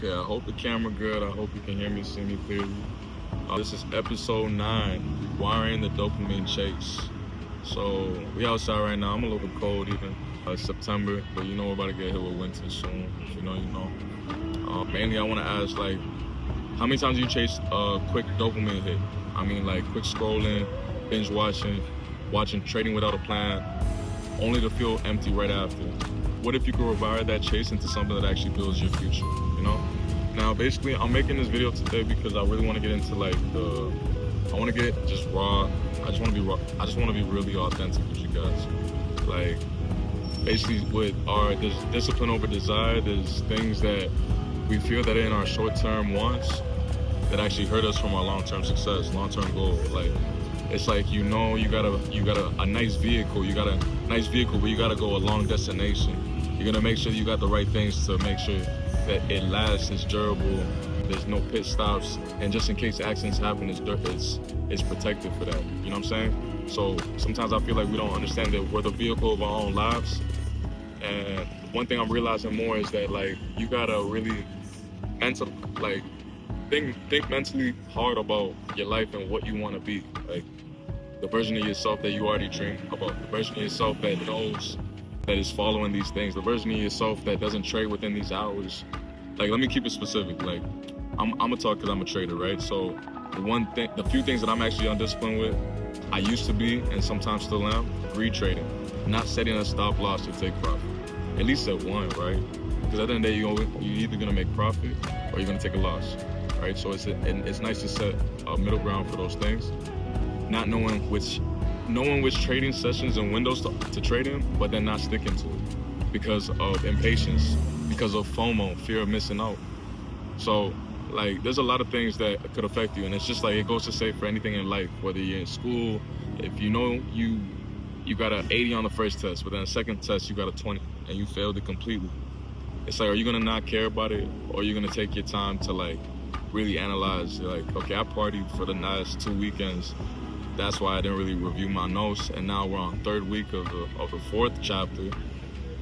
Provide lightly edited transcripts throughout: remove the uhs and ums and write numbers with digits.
Okay, I hope the camera good. I hope you can hear me, see me clearly. This is episode 9, Rewiring the Dopamine Chase. So we outside right now. I'm a little bit cold even. It's September, but you know we're about to get hit with winter soon. If you know, you know. Mainly I want to ask, like, how many times do you chase a quick dopamine hit? I mean, like quick scrolling, binge watching trading without a plan, only to feel empty right after. What if you could rewire that chase into something that actually builds your future, you know? Now, basically, I'm making this video today because I really want to get into I want to get just raw. I just want to be raw. I just want to be really authentic with you guys. Like, basically with there's discipline over desire, there's things that we feel that in our short-term wants that actually hurt us from our long-term success, long-term goal. Like, it's like, you got a nice vehicle, but you gotta go a long destination. You're gonna make sure you got the right things to make sure that it lasts, it's durable, there's no pit stops, and just in case accidents happen, it's protected for that. You know what I'm saying? So sometimes I feel like we don't understand that we're the vehicle of our own lives. And one thing I'm realizing more is that, like, you gotta really think mentally hard about your life and what you want to be. Like, the version of yourself that you already dream about, the version of yourself that knows that is following these things, the version of yourself that doesn't trade within these hours. Like, let me keep it specific. Like, I'm gonna talk because I'm a trader, right? So the few things that I'm actually undisciplined with, I used to be, and sometimes still am, greed trading, not setting a stop loss to take profit. At least at one, right? Because at the end of the day, you're either gonna make profit or you're gonna take a loss, right? So it's nice to set a middle ground for those things, not knowing which trading sessions and windows to trade in, but then not sticking to it because of impatience, because of FOMO, fear of missing out. So, like, there's a lot of things that could affect you, and it's just like, it goes to say for anything in life, whether you're in school, if you know you got an 80 on the first test, but then the second test you got a 20 and you failed it completely. It's like, are you gonna not care about it, or are you gonna take your time to, like, really analyze? Like, okay, I partied for the last 2 weekends. That's why I didn't really review my notes, and now we're on third week of the fourth chapter.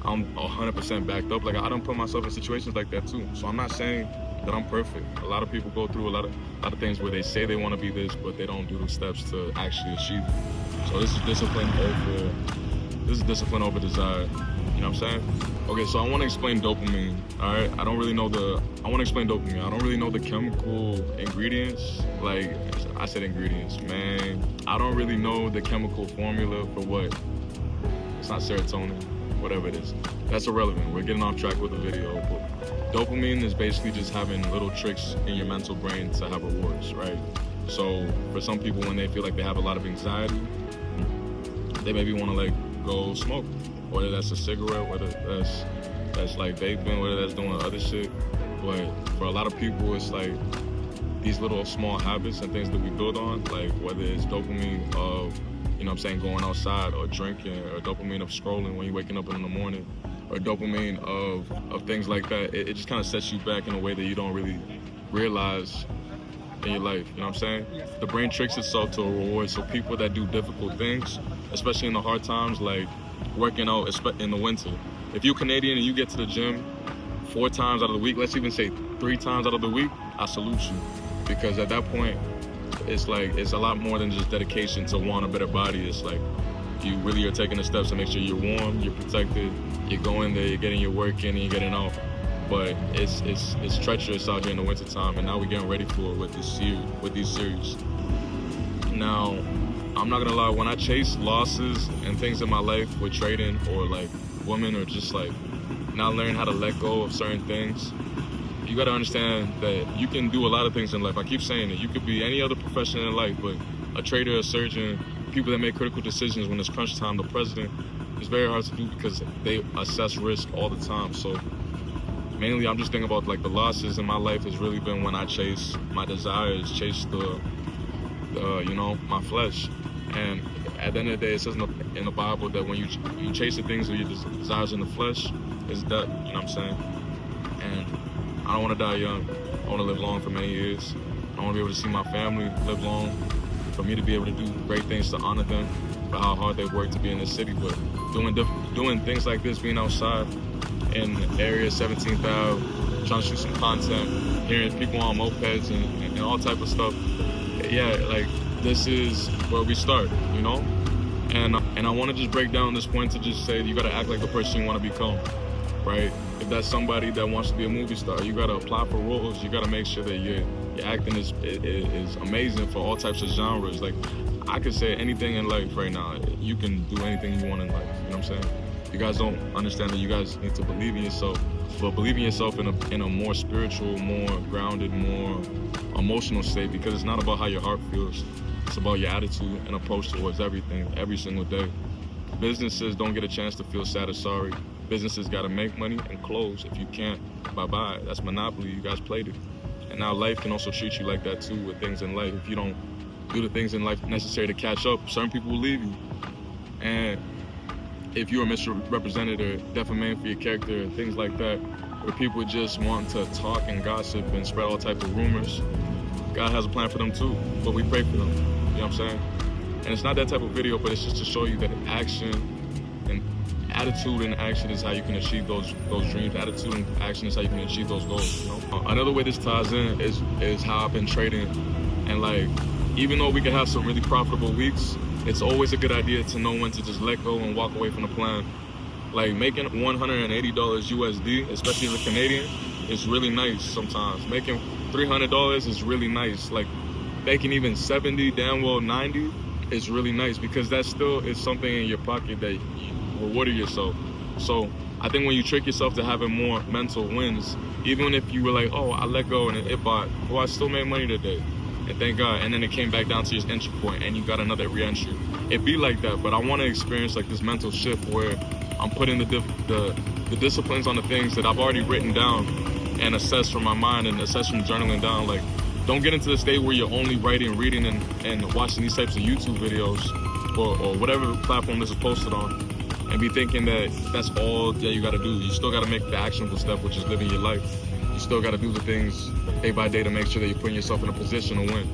I'm 100% backed up. Like, I don't put myself in situations like that too. So I'm not saying that I'm perfect. A lot of people go through a lot of things where they say they want to be this, but they don't do the steps to actually achieve it. So this is discipline over desire. You know what I'm saying? Okay, so I want to explain dopamine. All right, I want to explain dopamine. I don't really know the chemical ingredients. Like, I said ingredients, man. I don't really know the chemical formula for what. It's not serotonin, whatever it is. That's irrelevant. We're getting off track with the video. But dopamine is basically just having little tricks in your mental brain to have rewards, right? So for some people, when they feel like they have a lot of anxiety, they maybe want to, like, go smoke. Whether that's a cigarette, whether that's like vaping, whether that's doing other shit. But for a lot of people, it's like these little small habits and things that we build on, like whether it's dopamine of, you know what I'm saying, going outside or drinking, or dopamine of scrolling when you're waking up in the morning, or dopamine of things like that. It just kind of sets you back in a way that you don't really realize in your life. You know what I'm saying? The brain tricks itself to a reward. So people that do difficult things, especially in the hard times, like working out in the winter. If you're Canadian and you get to the gym 4 times out of the week, let's even say 3 times out of the week, I salute you. Because at that point, it's like, it's a lot more than just dedication to want a better body. It's like, you really are taking the steps to make sure you're warm, you're protected, you're going there, you're getting your work in, and you're getting out. But it's treacherous out here in the wintertime, and now we're getting ready for it with these series. Now, I'm not gonna lie, when I chase losses and things in my life with trading, or like women, or just like not learning how to let go of certain things, you gotta understand that you can do a lot of things in life. I keep saying it. You could be any other profession in life, but a trader, a surgeon, people that make critical decisions when it's crunch time, the president, it's very hard to do because they assess risk all the time. So mainly I'm just thinking about, like, the losses in my life has really been when I chase my desires, chase my flesh. And at the end of the day, it says in the Bible that when you chase the things of your desires in the flesh, it's death. You know what I'm saying? And I don't want to die young. I want to live long for many years. I want to be able to see my family live long, for me to be able to do great things to honor them for how hard they work to be in this city. But doing things like this, being outside in area 17th Ave, trying to shoot some content, hearing people on mopeds and all type of stuff. Yeah, like this is where we start, you know? And I want to just break down this point to just say you got to act like the person you want to become, right? If that's somebody that wants to be a movie star, you got to apply for roles. You got to make sure that your acting is amazing for all types of genres. Like, I could say anything in life right now. You can do anything you want in life. You know what I'm saying? You guys don't understand that you guys need to believe in yourself, but believe in yourself in a more spiritual, more grounded, more emotional state, because it's not about how your heart feels. It's about your attitude and approach towards everything, every single day. Businesses don't get a chance to feel sad or sorry. Businesses got to make money and close. If you can't, bye-bye. That's monopoly. You guys played it. And now life can also treat you like that too with things in life. If you don't do the things in life necessary to catch up, certain people will leave you. And if you're misrepresented or defamated for your character, things like that, where people just want to talk and gossip and spread all type of rumors, God has a plan for them too, but we pray for them. You know what I'm saying? And it's not that type of video, but it's just to show you that action and attitude and action is how you can achieve those dreams. Attitude and action is how you can achieve those goals. You know? Another way this ties in is how I've been trading. And like, even though we can have some really profitable weeks, it's always a good idea to know when to just let go and walk away from the plan. Like making $180 USD, especially as a Canadian, is really nice sometimes. Making $300 is really nice. Like making even 70, damn well 90 is really nice, because that still is something in your pocket that you rewarded yourself. So I think when you trick yourself to having more mental wins, even if you were like, oh, I let go and it bought, well, I still made money today. And thank God. And then it came back down to your entry point and you got another re-entry. It be like that, but I want to experience like this mental shift where I'm putting the disciplines on the things that I've already written down and assessed from my mind and assessed from journaling down. Like, don't get into the state where you're only writing, reading, and watching these types of YouTube videos or whatever platform this is posted on, and be thinking that that's all that you got to do. You still got to make the actionable step, which is living your life. You still got to do the things day by day to make sure that you're putting yourself in a position to win.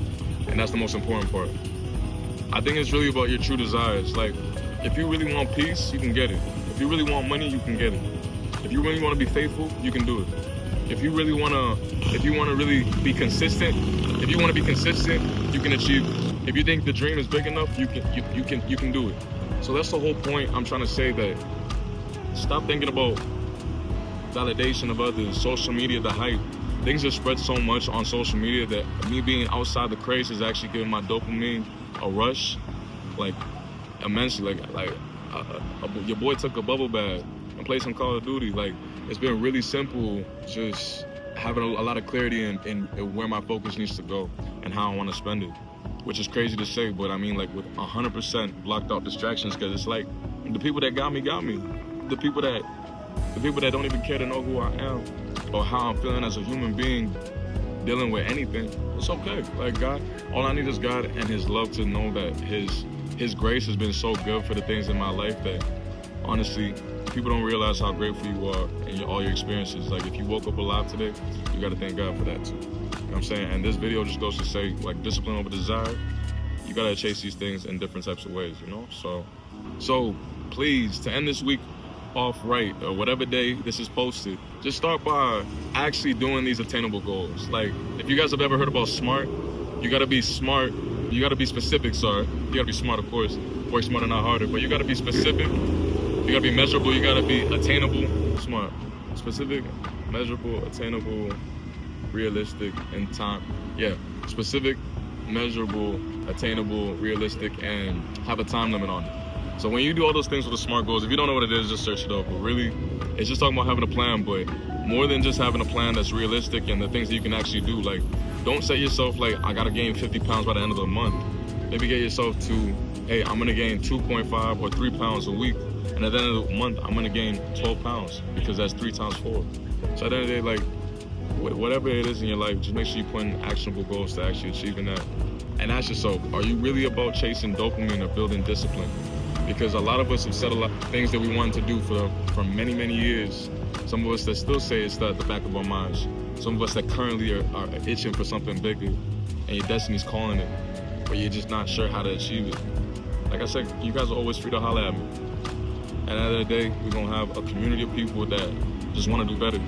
And that's the most important part. I think it's really about your true desires. Like, if you really want peace, you can get it. If you really want money, you can get it. If you really want to be faithful, you can do it. If you really want to really be consistent, if you want to be consistent, you can achieve it. If you think the dream is big enough, you can do it. So that's the whole point. I'm trying to say that stop thinking about validation of others, social media, the hype. Things are spread so much on social media that me being outside the craze is actually giving my dopamine a rush, like immensely. Like your boy took a bubble bath and played some Call of Duty. Like, it's been really simple, just having a lot of clarity in where my focus needs to go and how I want to spend it, which is crazy to say, but I mean, like, with 100% blocked out distractions, because it's like the people that got me. The people that don't even care to know who I am or how I'm feeling as a human being dealing with anything, it's okay. Like, God, all I need is God and His love to know that His grace has been so good for the things in my life that, honestly, people don't realize how grateful you are in all your experiences. Like, if you woke up alive today, you got to thank God for that too. You know what I'm saying? And this video just goes to say, like, discipline over desire. You got to chase these things in different types of ways, you know? So please, to end this week off right, or whatever day this is posted, just start by actually doing these attainable goals. Like, if you guys have ever heard about SMART, you got to be smart. You got to be specific, sorry. You got to be smart, of course. Work smarter, not harder. But you got to be specific. You gotta be measurable, you gotta be attainable. Smart. Specific, measurable, attainable, realistic, and time. Yeah, specific, measurable, attainable, realistic, and have a time limit on it. So when you do all those things with the SMART goals, if you don't know what it is, just search it up. But really, it's just talking about having a plan, but more than just having a plan that's realistic and the things that you can actually do. Like, don't set yourself like, I gotta gain 50 pounds by the end of the month. Maybe get yourself to, hey, I'm gonna gain 2.5 or 3 pounds a week. And at the end of the month, I'm gonna gain 12 pounds because that's 3 times 4. So at the end of the day, like, whatever it is in your life, just make sure you put in actionable goals to actually achieving that. And ask yourself, are you really about chasing dopamine or building discipline? Because a lot of us have said a lot of things that we wanted to do for many, many years. Some of us that still say it's at the back of our minds. Some of us that currently are itching for something bigger, and your destiny's calling it, but you're just not sure how to achieve it. Like I said, you guys are always free to holler at me. And at the end of the day, we're gonna have a community of people that just want to do better.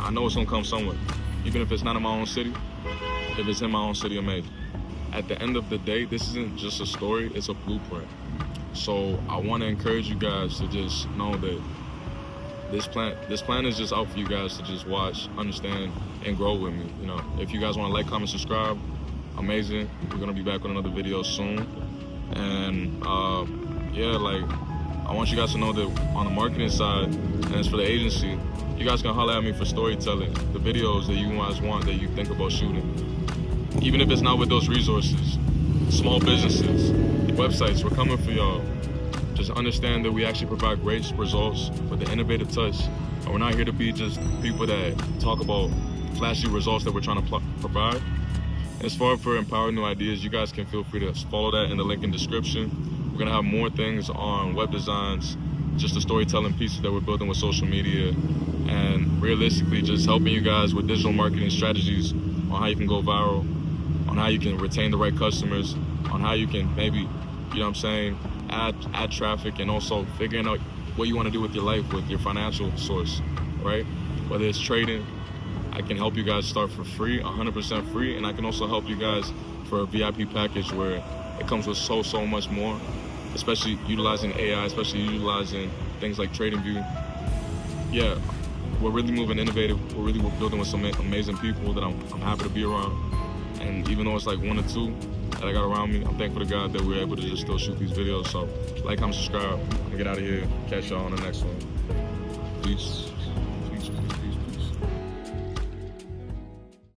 I know it's gonna come somewhere. Even if it's not in my own city, if it's in my own city, amazing. At the end of the day, this isn't just a story, it's a blueprint. So I want to encourage you guys to just know that this plan is just out for you guys to just watch, understand, and grow with me. You know, if you guys want to like, comment, subscribe, amazing. We're gonna be back with another video soon. And yeah, like, I want you guys to know that on the marketing side, and it's for the agency, you guys can holler at me for storytelling, the videos that you guys want, that you think about shooting. Even if it's not with those resources, small businesses, websites, we're coming for y'all. Just understand that we actually provide great results with the innovative touch. And we're not here to be just people that talk about flashy results that we're trying to provide. As far for empowering new ideas, you guys can feel free to follow that in the link in the description. We're gonna have more things on web designs, just the storytelling pieces that we're building with social media, and realistically just helping you guys with digital marketing strategies on how you can go viral, on how you can retain the right customers, on how you can maybe, you know what I'm saying, add traffic, and also figuring out what you want to do with your life, with your financial source, right? Whether it's trading, I can help you guys start for free, 100% free, and I can also help you guys for a VIP package where it comes with so much more, especially utilizing AI, especially utilizing things like TradingView. Yeah, we're really moving innovative. We're building with some amazing people that I'm happy to be around. And even though it's like 1 or 2 that I got around me, I'm thankful to God that we're able to just still shoot these videos. So like, comment, subscribe. I'm gonna get out of here. Catch y'all on the next one. Peace.